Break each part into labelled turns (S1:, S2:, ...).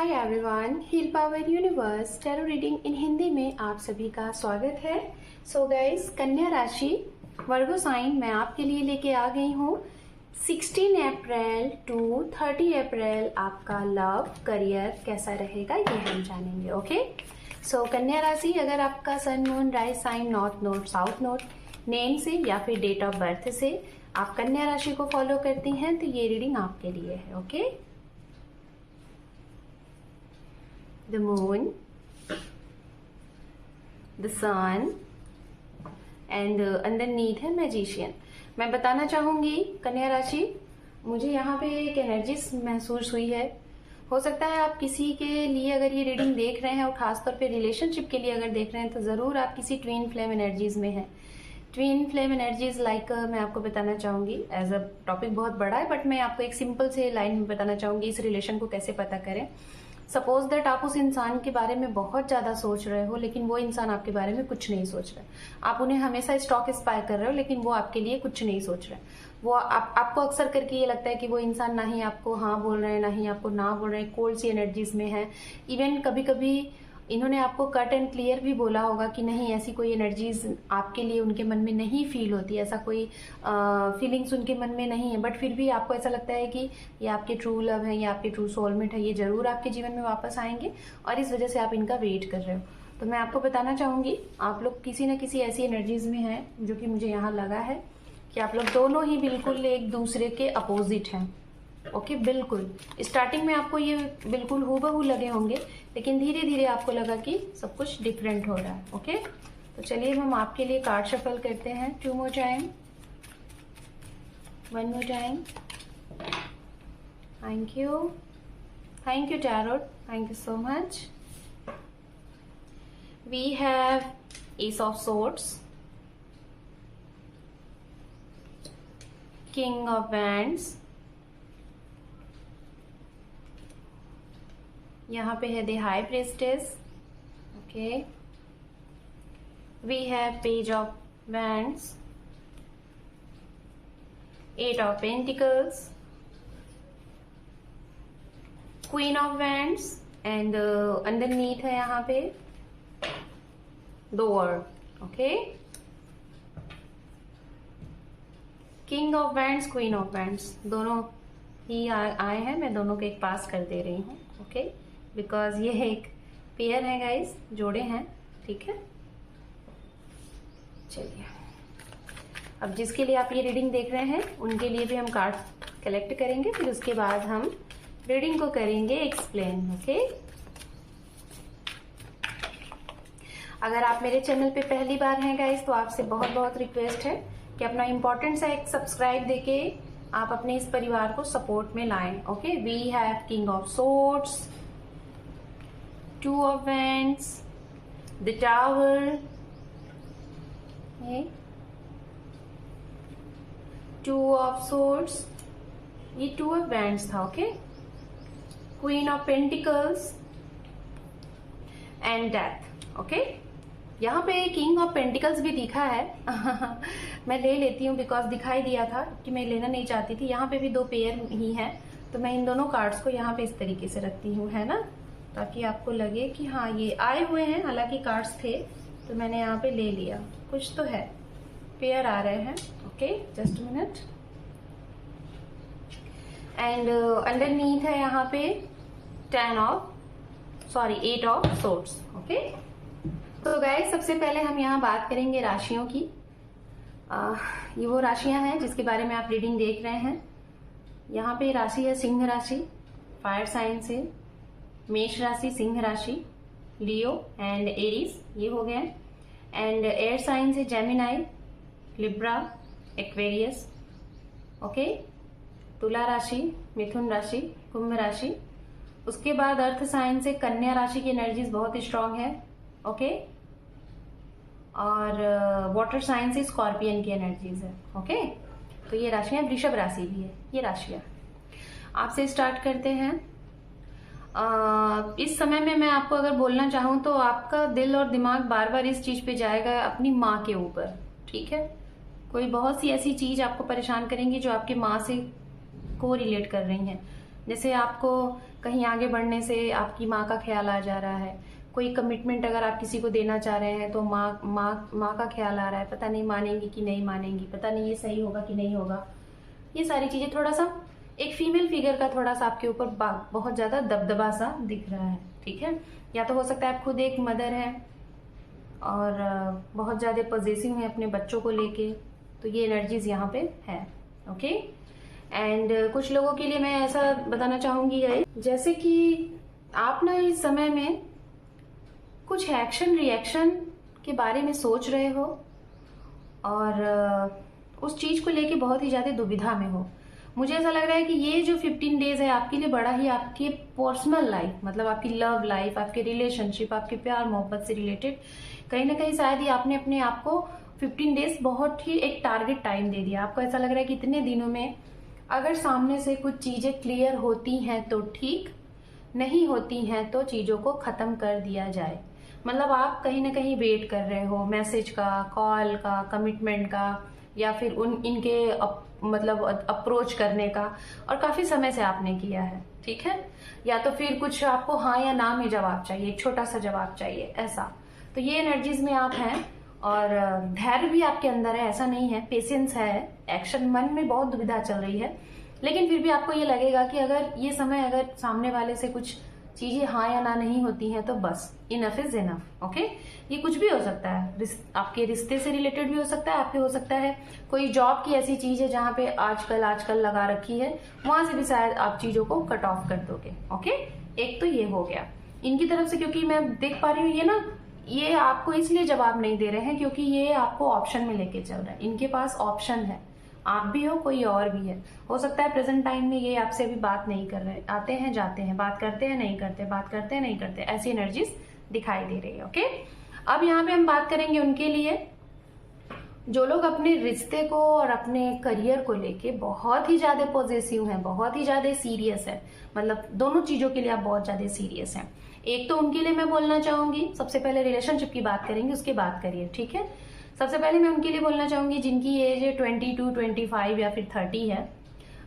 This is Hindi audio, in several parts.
S1: Hi everyone, heal power universe tarot reading in Hindi में आप सभी का स्वागत है। सो गाइस, कन्या राशि वर्गो साइन मैं आपके लिए लेके आ गई हूँ। 16 अप्रैल टू 30 अप्रैल आपका लव करियर कैसा रहेगा ये हम जानेंगे। ओके, सो कन्या राशि, अगर आपका sun moon rise sign north node south node name से या फिर डेट ऑफ बर्थ से आप कन्या राशि को फॉलो करती हैं तो ये रीडिंग आपके लिए है। Okay, the moon, the sun and underneath है मैजिशियन। मैं बताना चाहूंगी कन्या राशि, मुझे यहाँ पे एक एनर्जीज महसूस हुई है। हो सकता है आप किसी के लिए अगर ये रीडिंग देख रहे हैं और खासतौर पे रिलेशनशिप के लिए अगर देख रहे हैं तो जरूर आप किसी ट्विन फ्लेम एनर्जीज में हैं। ट्विन फ्लेम एनर्जीज लाइक मैं आपको बताना चाहूंगी, एज अ टॉपिक बहुत बड़ा है बट मैं आपको एक सिंपल से लाइन में बताना चाहूंगी इस रिलेशन को कैसे पता करें। सपोज दैट आप उस इंसान के बारे में बहुत ज्यादा सोच रहे हो लेकिन वो इंसान आपके बारे में कुछ नहीं सोच रहा। आप उन्हें हमेशा स्टॉक इंस्पायर कर रहे हो लेकिन वो आपके लिए कुछ नहीं सोच रहे। वो आपको अक्सर करके ये लगता है कि वो इंसान ना ही आपको हाँ बोल रहे हैं ना ही आपको ना बोल रहे हैं, कोल्ड सी एनर्जीज में है। इवन कभी कभी इन्होंने आपको कट एंड क्लियर भी बोला होगा कि नहीं, ऐसी कोई एनर्जीज आपके लिए उनके मन में नहीं फील होती, ऐसा कोई फीलिंग्स उनके मन में नहीं है, बट फिर भी आपको ऐसा लगता है कि ये आपके ट्रू लव है, ये आपके ट्रू सोलमेट है, ये जरूर आपके जीवन में वापस आएंगे और इस वजह से आप इनका वेट कर रहे हो। तो मैं आपको बताना चाहूंगी आप लोग किसी न किसी ऐसी एनर्जीज में हैं जो कि मुझे यहाँ लगा है कि आप लोग दोनों ही बिल्कुल एक दूसरे के अपोजिट हैं। ओके, बिल्कुल स्टार्टिंग में आपको ये बिल्कुल हूबहू लगे होंगे लेकिन धीरे धीरे आपको लगा कि सब कुछ डिफरेंट हो रहा है। ओके, तो चलिए हम आपके लिए कार्ड शफल करते हैं। 2 more time, 1 more time. Thank you tarot, thank you so much. We have ace of swords, king of wands, यहाँ पे है the high priestess. Okay, we have page of wands, 8 of pentacles, queen of wands and underneath है यहाँ पे the world. Okay, king of wands, queen of wands दोनों ही आए हैं। मैं दोनों को एक पास कर दे रही हूँ। ओके, बिकॉज ये एक पेयर है गाइस, जोड़े हैं। ठीक है, चलिए अब जिसके लिए आप ये रीडिंग देख रहे हैं उनके लिए भी हम कार्ड कलेक्ट करेंगे, फिर उसके बाद हम रीडिंग को करेंगे एक्सप्लेन। ओके, अगर आप मेरे चैनल पे पहली बार हैं गाइस तो आपसे बहुत बहुत रिक्वेस्ट है कि अपना इंपॉर्टेंट सा एक सब्सक्राइब देके आप अपने इस परिवार को सपोर्ट में लाएं। Okay, we have king of swords, 2 of wands, the tower, okay, 2 of swords, ये 2 of wands था। Okay, queen of pentacles and death। Okay, यहाँ पे किंग ऑफ पेंटिकल्स भी दिखा है मैं ले लेती हूँ बिकॉज दिखाई दिया था कि मैं लेना नहीं चाहती थी। यहाँ पे भी 2 पेयर ही हैं तो मैं इन दोनों कार्ड्स को यहाँ पे इस तरीके से रखती हूँ, है ना, ताकि आपको लगे कि हाँ ये आए हुए हैं। हालांकि कार्ड्स थे तो मैंने यहाँ पे ले लिया, कुछ तो है, पेयर आ रहे हैं। Okay, just minute. And underneath है यहाँ पे 8 ऑफ सोर्ड्स। ओके, तो गाइस सबसे पहले हम यहाँ बात करेंगे राशियों की। ये वो राशियां हैं जिसके बारे में आप रीडिंग देख रहे हैं। यहाँ पे राशि है सिंह राशि, फायर साइन से मेष राशि, सिंह राशि, लियो एंड एरीज ये हो गए। एंड एयर साइन से जेमिनाई, लिब्रा, एक्वेरियस। ओके, तुला राशि, मिथुन राशि, कुंभ राशि। उसके बाद अर्थ साइन से कन्या राशि की एनर्जीज बहुत स्ट्रांग है। ओके, और वाटर साइन से स्कॉर्पियन की एनर्जीज है। ओके, तो ये राशियां, वृषभ राशि भी है ये राशियां। आपसे स्टार्ट करते हैं। इस समय में मैं आपको अगर बोलना चाहूँ तो आपका दिल और दिमाग बार बार इस चीज पे जाएगा अपनी माँ के ऊपर। ठीक है, कोई बहुत सी ऐसी चीज आपको परेशान करेंगी जो आपकी माँ से को रिलेट कर रही हैं। जैसे आपको कहीं आगे बढ़ने से आपकी माँ का ख्याल आ जा रहा है, कोई कमिटमेंट अगर आप किसी को देना चाह रहे हैं तो माँ का ख्याल आ रहा है, पता नहीं मानेंगी कि नहीं मानेंगी, पता नहीं ये सही होगा कि नहीं होगा। ये सारी चीजें थोड़ा सा एक फीमेल फिगर का थोड़ा सा आपके ऊपर बहुत ज्यादा दबदबा सा दिख रहा है, ठीक है। या तो हो सकता है आप खुद एक मदर है और बहुत ज्यादा पॉजिटिव है अपने बच्चों को लेके, तो ये एनर्जीज यहाँ पे है, ओके। एंड कुछ लोगों के लिए मैं ऐसा बताना चाहूंगी गाइस, जैसे कि आप ना इस समय में कुछ एक्शन रिएक्शन के बारे में सोच रहे हो और उस चीज को लेके बहुत ही ज्यादा दुविधा में हो। मुझे ऐसा लग रहा है कि ये जो 15 डेज है आपके लिए बड़ा ही आपके पर्सनल लाइफ, मतलब आपकी लव लाइफ, आपके रिलेशनशिप, आपके प्यार मोहब्बत से रिलेटेड कहीं ना कहीं शायद ही आपने अपने आप को 15 डेज बहुत ही एक टारगेट टाइम दे दिया। आपको ऐसा लग रहा है कि इतने दिनों में अगर सामने से कुछ चीजें क्लियर होती हैं तो ठीक, नहीं होती हैं तो चीजों को खत्म कर दिया जाए। मतलब आप कहीं ना कहीं वेट कर रहे हो मैसेज का, कॉल का, कमिटमेंट का, या फिर इनके मतलब अप्रोच करने का, और काफी समय से आपने किया है, ठीक है। या तो फिर कुछ आपको हाँ या ना में जवाब चाहिए, एक छोटा सा जवाब चाहिए, ऐसा। तो ये एनर्जीज में आप हैं और धैर्य भी आपके अंदर है, ऐसा नहीं है, पेशेंस है, एक्शन, मन में बहुत दुविधा चल रही है, लेकिन फिर भी आपको ये लगेगा कि अगर ये समय अगर सामने वाले से कुछ चीजें हाँ या ना नहीं होती हैं तो बस इनफ इज इनफ, ओके। ये कुछ भी हो सकता है, आपके रिश्ते से रिलेटेड भी हो सकता है, आपके हो सकता है कोई जॉब की ऐसी चीज है जहाँ पे आजकल लगा रखी है, वहां से भी शायद आप चीजों को कट ऑफ कर दोगे, ओके। एक तो ये हो गया इनकी तरफ से, क्योंकि मैं देख पा रही हूँ ये ना, ये आपको इसलिए जवाब नहीं दे रहे हैं क्योंकि ये आपको ऑप्शन में लेके चल रहा है, इनके पास ऑप्शन है, आप भी हो, कोई और भी है। हो सकता है प्रेजेंट टाइम में ये आपसे अभी बात नहीं कर रहे, आते हैं जाते हैं, बात करते हैं नहीं करते, बात करते हैं नहीं करते, ऐसी एनर्जीज दिखाई दे रही है, ओके। अब यहाँ पे हम बात करेंगे उनके लिए जो लोग अपने रिश्ते को और अपने करियर को लेके बहुत ही ज्यादा पॉजिटिव हैं, बहुत ही ज्यादा सीरियस है, मतलब दोनों चीजों के लिए आप बहुत ज्यादा सीरियस हैं। एक तो उनके लिए मैं बोलना चाहूंगी, सबसे पहले रिलेशनशिप की बात करेंगे, उसके बाद करियर, ठीक है। सबसे पहले मैं उनके लिए बोलना चाहूंगी जिनकी एज 22, 25 या फिर 30 है।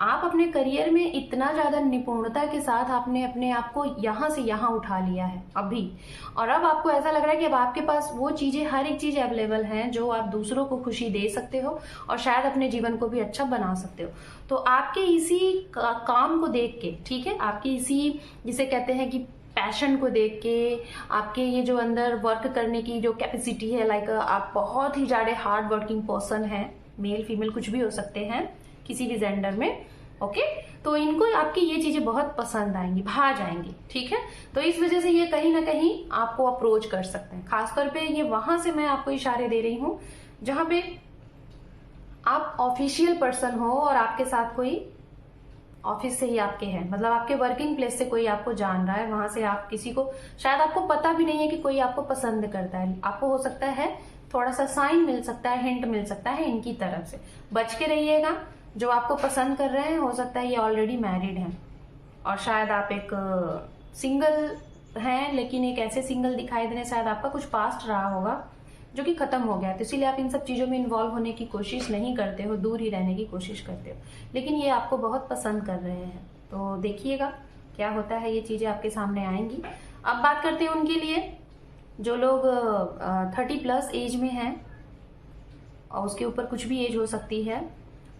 S1: आप अपने करियर में इतना ज्यादा निपुणता के साथ आपने अपने आप को यहाँ से यहाँ उठा लिया है अभी, और अब आपको ऐसा लग रहा है कि अब आपके पास वो चीजें, हर एक चीज अवेलेबल है जो आप दूसरों को खुशी दे सकते हो और शायद अपने जीवन को भी अच्छा बना सकते हो। तो आपके इसी काम को देख के, ठीक है, आपकी इसी जिसे कहते हैं कि पैशन को देख के, आपके ये जो अंदर वर्क करने की जो कैपेसिटी है, लाइक आप बहुत ही ज्यादा हार्ड वर्किंग पर्सन है, मेल फीमेल कुछ भी हो सकते हैं किसी भी जेंडर में, ओके। तो इनको आपकी ये चीजें बहुत पसंद आएंगी, भा जाएंगी, ठीक है। तो इस वजह से ये कहीं ना कहीं आपको अप्रोच कर सकते हैं। खासतौर पे ये वहां से मैं आपको इशारे दे रही हूं जहां पे आप ऑफिशियल पर्सन हो और आपके साथ कोई ऑफिस से ही आपके हैं, मतलब आपके वर्किंग प्लेस से कोई आपको जान रहा है, वहां से आप किसी को, शायद आपको पता भी नहीं है कि कोई आपको पसंद करता है, आपको हो सकता है थोड़ा सा साइन मिल सकता है, हिंट मिल सकता है इनकी तरफ से। बच के रहिएगा, जो आपको पसंद कर रहे हैं हो सकता है ये ऑलरेडी मैरिड हैं और शायद आप एक सिंगल हैं, लेकिन एक ऐसे सिंगल दिखाई देने, शायद आपका कुछ पास्ट रहा होगा जो कि खत्म हो गया है, तो इसीलिए आप इन सब चीजों में इन्वॉल्व होने की कोशिश नहीं करते हो, दूर ही रहने की कोशिश करते हो, लेकिन ये आपको बहुत पसंद कर रहे हैं। तो देखिएगा क्या होता है, ये चीजें आपके सामने आएंगी। अब बात करते हैं उनके लिए जो लोग 30+ एज में हैं और उसके ऊपर कुछ भी एज हो सकती है।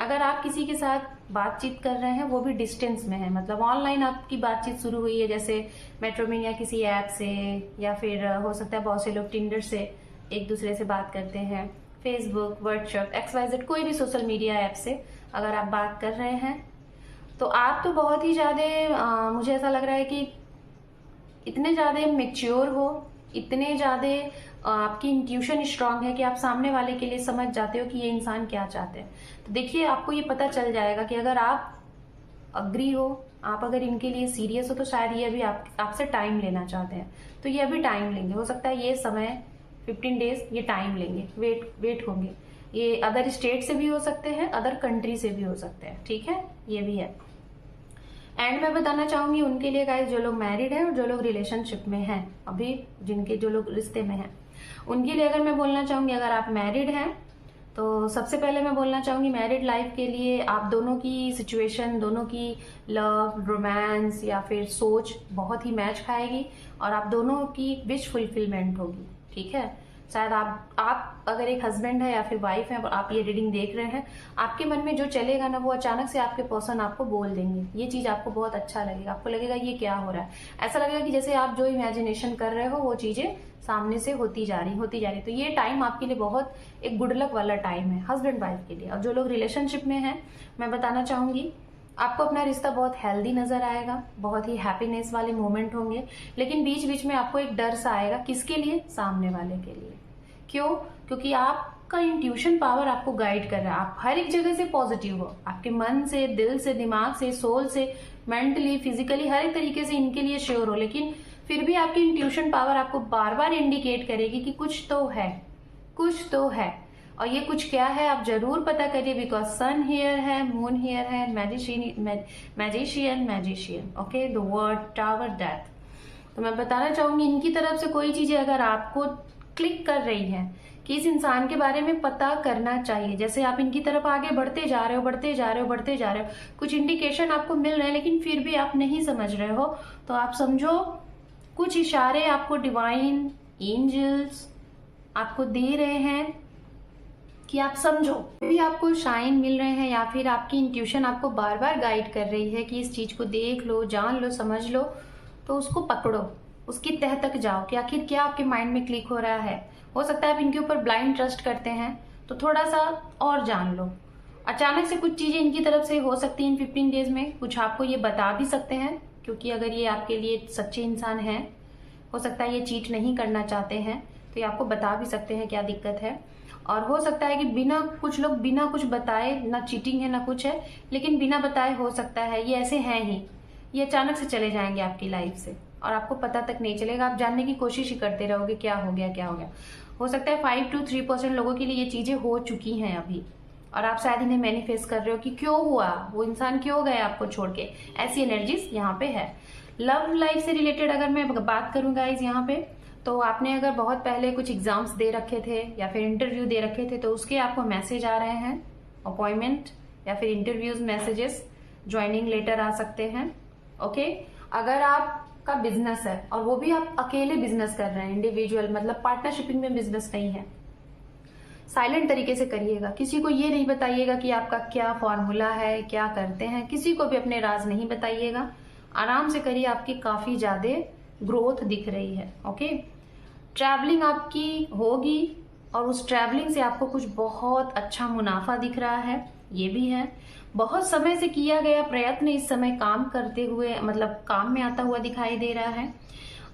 S1: अगर आप किसी के साथ बातचीत कर रहे हैं, वो भी डिस्टेंस में है, मतलब ऑनलाइन आपकी बातचीट शुरू हुई है, जैसे मेट्रोमिन या किसी ऐप से, या फिर हो सकता है बहुत से लोग टिंडर से एक दूसरे से बात करते हैं, फेसबुक, व्हाट्सएप, XYZ कोई भी सोशल मीडिया ऐप से अगर आप बात कर रहे हैं, तो आप तो बहुत ही ज्यादा मुझे ऐसा लग रहा है कि इतने ज्यादा मेच्योर हो, इतने ज्यादा आपकी इंट्यूशन स्ट्रांग है कि आप सामने वाले के लिए समझ जाते हो कि ये इंसान क्या चाहते हैं। तो देखिए आपको ये पता चल जाएगा कि अगर आप अग्री हो, आप अगर इनके लिए सीरियस हो, तो शायद ये अभी आपसे टाइम लेना चाहते हैं, तो ये अभी टाइम लेंगे। हो सकता है ये समय 15 डेज ये टाइम लेंगे, वेट होंगे। ये अदर स्टेट से भी हो सकते हैं, अदर कंट्री से भी हो सकते हैं, ठीक है, ये भी है। एंड मैं बताना चाहूंगी उनके लिए गाइस जो लोग मैरिड हैं और जो लोग रिलेशनशिप में हैं अभी, जिनके जो लोग रिश्ते में हैं, उनके लिए अगर मैं बोलना चाहूंगी, अगर आप मैरिड हैं तो सबसे पहले मैं बोलना चाहूंगी मैरिड लाइफ के लिए आप दोनों की सिचुएशन, दोनों की लव, रोमांस या फिर सोच बहुत ही मैच खाएगी और आप दोनों की विश फुलफिलमेंट होगी। ठीक है, शायद आप अगर एक हस्बैंड है या फिर वाइफ है और आप ये रीडिंग देख रहे हैं, आपके मन में जो चलेगा ना वो अचानक से आपके पर्सन आपको बोल देंगे। ये चीज आपको बहुत अच्छा लगेगा, आपको लगेगा ये क्या हो रहा है, ऐसा लगेगा कि जैसे आप जो इमेजिनेशन कर रहे हो वो चीजें सामने से होती जा रही। तो ये टाइम आपके लिए बहुत एक गुड लक वाला टाइम है हस्बैंड वाइफ के लिए। और जो लोग रिलेशनशिप में हैं, मैं बताना चाहूंगी आपको अपना रिश्ता बहुत हेल्दी नजर आएगा, बहुत ही हैप्पीनेस वाले मोमेंट होंगे, लेकिन बीच बीच में आपको एक डर सा आएगा। किसके लिए? सामने वाले के लिए। क्यों? क्योंकि आपका इंट्यूशन पावर आपको गाइड कर रहा है। आप हर एक जगह से पॉजिटिव हो, आपके मन से, दिल से, दिमाग से, सोल से, मेंटली, फिजिकली, हर एक तरीके से इनके लिए श्योर हो, लेकिन फिर भी आपकी इंट्यूशन पावर आपको बार बार इंडिकेट करेगी कि कुछ तो है, कुछ तो है। और ये कुछ क्या है आप जरूर पता करिए, बिकॉज सन हियर है, मून हियर है, magician, okay, the word tower, death. तो मैं बताना चाहूंगी इनकी तरफ से कोई चीजें अगर आपको क्लिक कर रही है कि इस इंसान के बारे में पता करना चाहिए, जैसे आप इनकी तरफ आगे बढ़ते जा रहे हो, कुछ इंडिकेशन आपको मिल रहे हैं लेकिन फिर भी आप नहीं समझ रहे हो, तो आप समझो कुछ इशारे आपको डिवाइन एंजल्स आपको दे रहे हैं कि आप समझो। भी आपको साइन मिल रहे हैं या फिर आपकी इंट्यूशन आपको बार बार गाइड कर रही है कि इस चीज को देख लो, जान लो, समझ लो, तो उसको पकड़ो, उसकी तह तक जाओ कि आखिर क्या आपके माइंड में क्लिक हो रहा है। हो सकता है आप इनके ऊपर ब्लाइंड ट्रस्ट करते हैं, तो थोड़ा सा और जान लो। अचानक से कुछ चीजें इनकी तरफ से हो सकती है इन 15 डेज में, कुछ आपको ये बता भी सकते हैं, क्योंकि अगर ये आपके लिए सच्चे इंसान हैं, हो सकता है ये चीट नहीं करना चाहते हैं, तो ये आपको बता भी सकते हैं क्या दिक्कत है। और हो सकता है कि कुछ लोग बिना कुछ बताए, ना चीटिंग है ना कुछ है, लेकिन बिना बताए हो सकता है ये ऐसे हैं ही, ये अचानक से चले जाएंगे आपकी लाइफ से और आपको पता तक नहीं चलेगा। आप जानने की कोशिश ही करते रहोगे क्या हो गया। हो सकता है 5 to 3% लोगों के लिए ये चीजें हो चुकी हैं अभी, और आप शायद इन्हें मैनिफेस्ट कर रहे हो कि क्यों हुआ, वो इंसान क्यों गया आपको छोड़ के। ऐसी एनर्जीज यहाँ पे है। लव लाइफ से रिलेटेड अगर मैं बात करूँ गाइज यहाँ पे, तो आपने अगर बहुत पहले कुछ एग्जाम्स दे रखे थे या फिर इंटरव्यू दे रखे थे, तो उसके आपको मैसेज आ रहे हैं, अपॉइंटमेंट या फिर इंटरव्यूज मैसेजेस, ज्वाइनिंग लेटर आ सकते हैं। ओके, अगर आपका बिजनेस है और वो भी आप अकेले बिजनेस कर रहे हैं, इंडिविजुअल, मतलब पार्टनरशिपिंग में बिजनेस नहीं है, साइलेंट तरीके से करिएगा। किसी को ये नहीं बताइएगा कि आपका क्या फॉर्मूला है, क्या करते हैं, किसी को भी अपने राज नहीं बताइएगा। आराम से करिए, आपकी काफी ज्यादा ग्रोथ दिख रही है। ओके, ट्रैवलिंग आपकी होगी और उस ट्रैवलिंग से आपको कुछ बहुत अच्छा मुनाफा दिख रहा है, ये भी है। बहुत समय से किया गया प्रयत्न इस समय काम करते हुए, मतलब काम में आता हुआ दिखाई दे रहा है।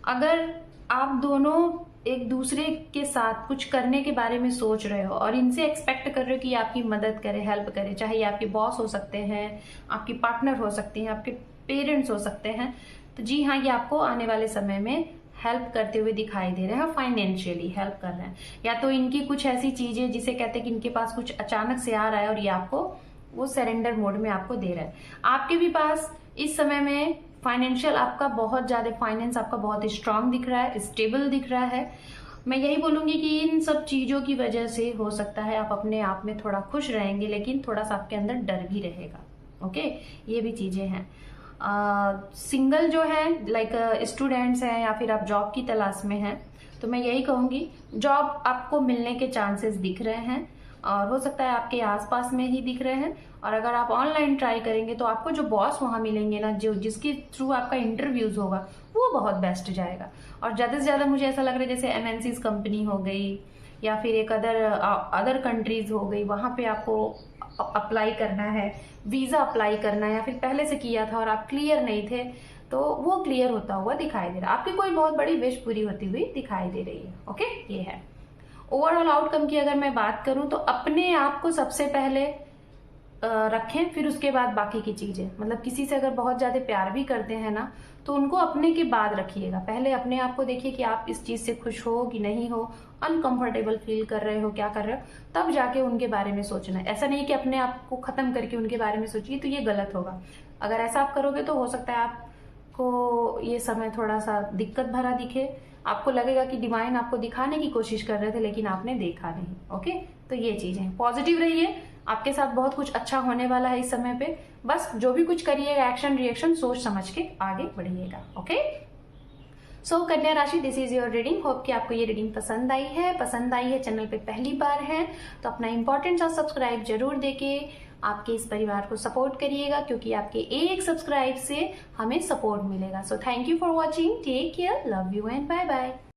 S1: अगर आप दोनों एक दूसरे के साथ कुछ करने के बारे में सोच रहे हो और इनसे एक्सपेक्ट कर रहे हो कि आपकी मदद करे, हेल्प करे, चाहे ये आपके बॉस हो सकते हैं, आपकी पार्टनर हो सकती हैं, आपके पेरेंट्स हो सकते हैं, तो जी हाँ, ये आपको आने वाले समय में हेल्प करते हुए दिखाई दे रहे हैं, फाइनेंशियली हेल्प कर रहे हैं। या तो इनकी कुछ ऐसी चीजें जिसे कहते हैं कि इनके पास कुछ अचानक से आ रहा है और ये आपको वो सरेंडर मोड में आपको दे रहा है। आपके भी पास इस समय में फाइनेंशियल आपका बहुत ज्यादा, फाइनेंस आपका बहुत स्ट्रांग दिख रहा है, स्टेबल दिख रहा है। मैं यही बोलूंगी कि इन सब चीजों की वजह से हो सकता है आप अपने आप में थोड़ा खुश रहेंगे, लेकिन थोड़ा सा आपके अंदर डर भी रहेगा। ओके, ये भी चीजें हैं। सिंगल जो है, लाइक स्टूडेंट्स हैं या फिर आप जॉब की तलाश में हैं, तो मैं यही कहूंगी जॉब आपको मिलने के चांसेस दिख रहे हैं और हो सकता है आपके आसपास में ही दिख रहे हैं। और अगर आप ऑनलाइन ट्राई करेंगे तो आपको जो बॉस वहां मिलेंगे ना, जो जिसके थ्रू आपका इंटरव्यूज होगा, वो बहुत बेस्ट जाएगा। और ज्यादा से ज्यादा मुझे ऐसा लग रहा है जैसे MNCs कंपनी हो गई या फिर एक अदर कंट्रीज हो गई, वहां पे आपको अप्लाई करना है, वीजा अप्लाई करना है, या फिर पहले से किया था और आप क्लियर नहीं थे, तो वो क्लियर होता हुआ दिखाई दे रहा है। आपकी कोई बहुत बड़ी विश पूरी होती हुई दिखाई दे रही है। ओके, ये है ओवरऑल आउटकम की। अगर मैं बात करूं तो अपने आप को सबसे पहले रखें, फिर उसके बाद बाकी की चीजें। मतलब किसी से अगर बहुत ज्यादा प्यार भी करते हैं ना, तो उनको अपने के बाद रखिएगा। पहले अपने आप को देखिए कि आप इस चीज से खुश हो कि नहीं हो, अनकंफर्टेबल फील कर रहे हो, क्या कर रहे हो, तब जाके उनके बारे में सोचना है। ऐसा नहीं कि अपने आप को खत्म करके उनके बारे में सोचिए, तो ये गलत होगा। अगर ऐसा आप करोगे तो हो सकता है आप आपको ये समय थोड़ा सा दिक्कत भरा दिखे, आपको लगेगा कि डिवाइन आपको दिखाने की कोशिश कर रहे थे लेकिन आपने देखा नहीं। ओके, तो ये चीजें पॉजिटिव रहिए, आपके साथ बहुत कुछ अच्छा होने वाला है इस समय पे। बस जो भी कुछ करिएगा एक्शन रिएक्शन सोच समझ के आगे बढ़िएगा। ओके, सो कन्या राशि, this is your reading. Hope कि आपको ये रीडिंग पसंद आई है। चैनल पे पहली बार है तो अपना इंपॉर्टेंट सा सब्सक्राइब जरूर देके आपके इस परिवार को सपोर्ट करिएगा, क्योंकि आपके एक सब्सक्राइब से हमें सपोर्ट मिलेगा। So thank you for watching, take care, love you and bye bye.